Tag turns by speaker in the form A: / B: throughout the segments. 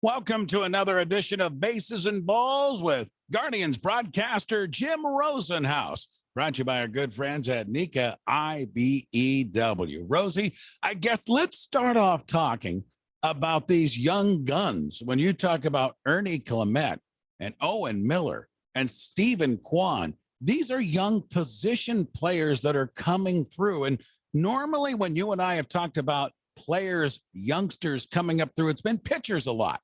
A: Welcome to another edition of Bases and Balls with Guardians broadcaster Jim Rosenhaus. Brought to you by our good friends at Nika IBEW. Rosie, I guess let's start off talking about these young guns. When you talk about Ernie Clement and Owen Miller and Stephen Kwan, these are young position players that are coming through. And normally when you and I have talked about players, youngsters coming up through, it's been pitchers a lot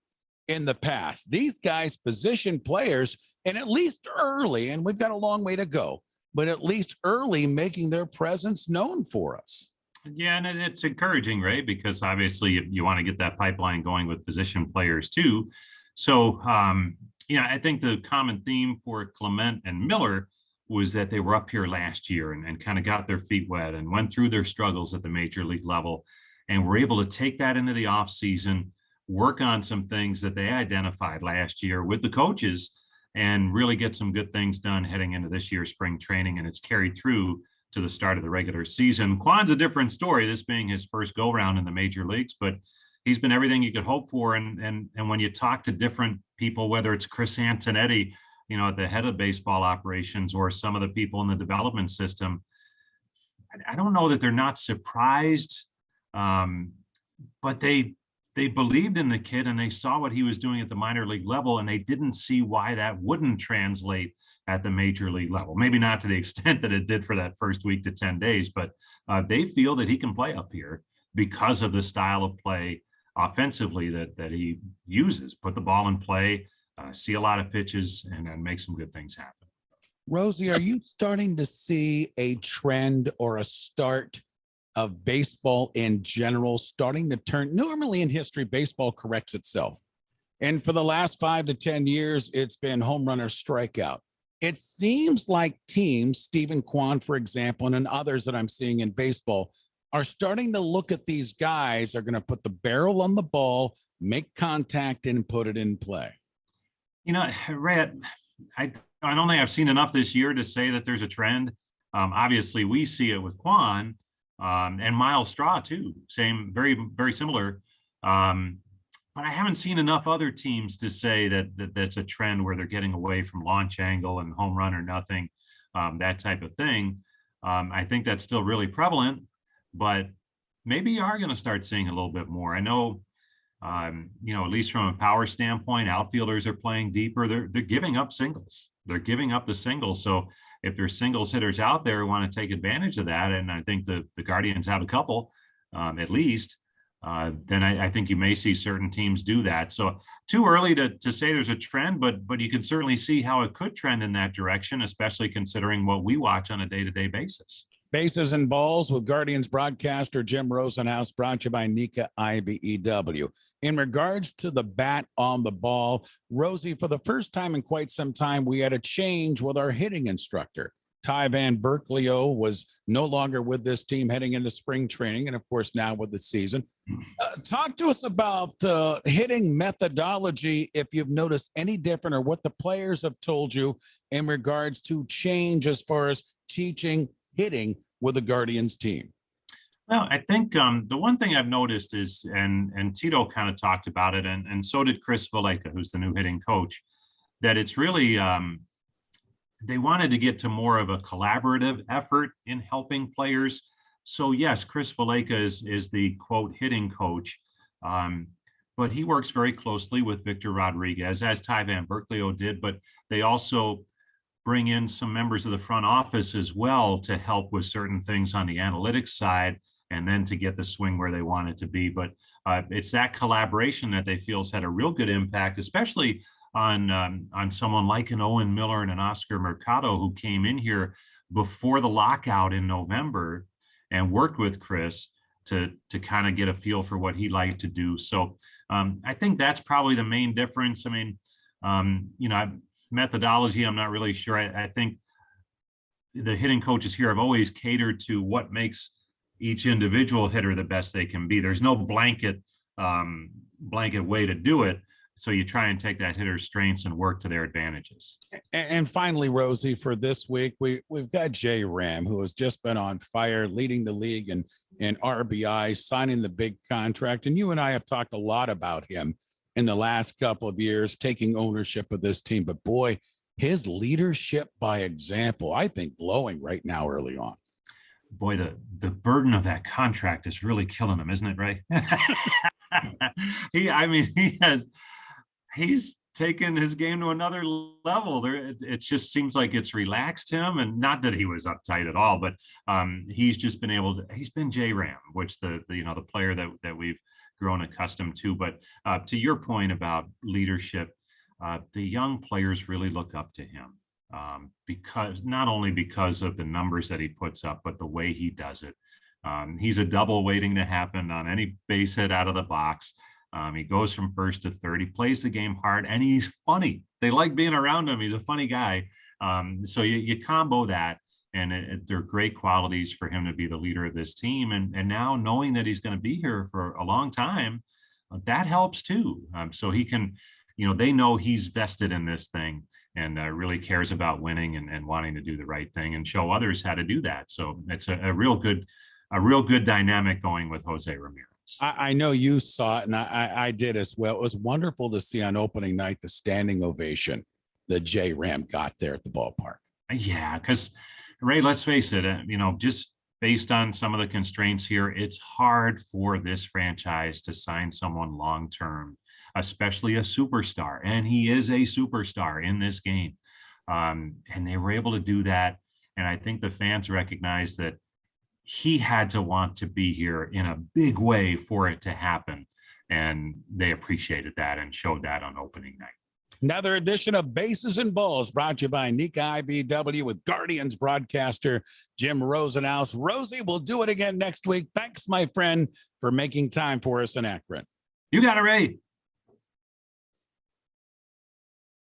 A: in the past. These guys, position players, and at least early, and we've got a long way to go, but at least early making their presence known for us.
B: Yeah, and it's encouraging, right? Because obviously you want to get that pipeline going with position players too. So, I think the common theme for Clement and Miller was that they were up here last year and kind of got their feet wet and went through their struggles at the major league level and were able to take that into the offseason, work on some things that they identified last year with the coaches and really get some good things done heading into this year's spring training. And it's carried through to the start of the regular season. Quan's a different story, this being his first go round in the major leagues, but he's been everything you could hope for. And when you talk to different people, whether it's Chris Antonetti, at the head of baseball operations or some of the people in the development system, I don't know that they're not surprised, but they believed in the kid and they saw what he was doing at the minor league level, and they didn't see why that wouldn't translate at the major league level. Maybe not to the extent that it did for that first week to 10 days, but they feel that he can play up here because of the style of play offensively that he uses. Put the ball in play, see a lot of pitches, and then make some good things happen.
A: Rosie, are you starting to see a trend or a start of baseball in general starting to turn? Normally in history, baseball corrects itself. And for the last 5 to 10 years, it's been home run or strikeout. It seems like teams, Stephen Kwan, for example, and others that I'm seeing in baseball, are starting to look at these guys, are going to put the barrel on the ball, make contact, and put it in play.
B: Ray, I don't think I've seen enough this year to say that there's a trend. Obviously, we see it with Kwan. And Miles Straw too, same, very, very similar. But I haven't seen enough other teams to say that's a trend where they're getting away from launch angle and home run or nothing, that type of thing. I think that's still really prevalent, but maybe you are going to start seeing a little bit more. I know, at least from a power standpoint, outfielders are playing deeper. They're giving up singles. They're giving up the singles. So if there's singles hitters out there who want to take advantage of that, and I think the Guardians have a couple at least, then I think you may see certain teams do that. So too early to say there's a trend, but you can certainly see how it could trend in that direction, especially considering what we watch on a day-to-day basis.
A: Bases and Balls with Guardians broadcaster Jim Rosenhaus, brought to you by Nika IBEW. In regards to the bat on the ball, Rosie, for the first time in quite some time, we had a change with our hitting instructor. Ty Van Berkelio was no longer with this team heading into spring training, and of course now with the season. Talk to us about hitting methodology, if you've noticed any different, or what the players have told you in regards to change as far as teaching hitting with the Guardians team.
B: Well, I think the one thing I've noticed is, and Tito kind of talked about it, and so did Chris Valleca, who's the new hitting coach, that it's really, they wanted to get to more of a collaborative effort in helping players. So yes, Chris Valleca is the quote hitting coach, but he works very closely with Victor Rodriguez, as Ty Van Berkelio did, but they also bring in some members of the front office as well to help with certain things on the analytics side, and then to get the swing where they want it to be. But it's that collaboration that they feel has had a real good impact, especially on someone like an Owen Miller and an Oscar Mercado, who came in here before the lockout in November and worked with Chris to kind of get a feel for what he liked to do. So I think that's probably the main difference. I mean, methodology, I'm not really sure. I think the hitting coaches here have always catered to what makes each individual hitter the best they can be. There's no blanket way to do it. So you try and take that hitter's strengths and work to their advantages.
A: And finally, Rosie, for this week, we've got JRam, who has just been on fire, leading the league in RBI, signing the big contract. And you and I have talked a lot about him in the last couple of years, taking ownership of this team. But boy, his leadership by example, I think, glowing right now early on.
B: Boy, the burden of that contract is really killing him, isn't it, Ray? He's taken his game to another level. It just seems like it's relaxed him, and not that he was uptight at all, but he's just been able to. He's been JRam, which the player that we've grown accustomed to. But to your point about leadership, the young players really look up to him. Because not only because of the numbers that he puts up, but the way he does it. He's a double waiting to happen on any base hit out of the box. He goes from first to third. He plays the game hard, and he's funny. They like being around him. He's a funny guy. So you combo that, and they're great qualities for him to be the leader of this team. And now knowing that he's going to be here for a long time, that helps too. So he can, they know he's vested in this thing, and really cares about winning and wanting to do the right thing and show others how to do that. So it's a real good dynamic going with Jose Ramirez.
A: I know you saw it, and I did as well. It was wonderful to see on opening night the standing ovation that JRam got there at the ballpark.
B: Yeah, because Ray, let's face it, just based on some of the constraints here, it's hard for this franchise to sign someone long-term, especially a superstar. And he is a superstar in this game. And they were able to do that. And I think the fans recognize that he had to want to be here in a big way for it to happen. And they appreciated that and showed that on opening night.
A: Another edition of Bases and Balls brought to you by Nika IBW with Guardians broadcaster Jim Rosenhaus. Rosie, we'll do it again next week. Thanks, my friend, for making time for us in Akron.
B: You got it, Ray.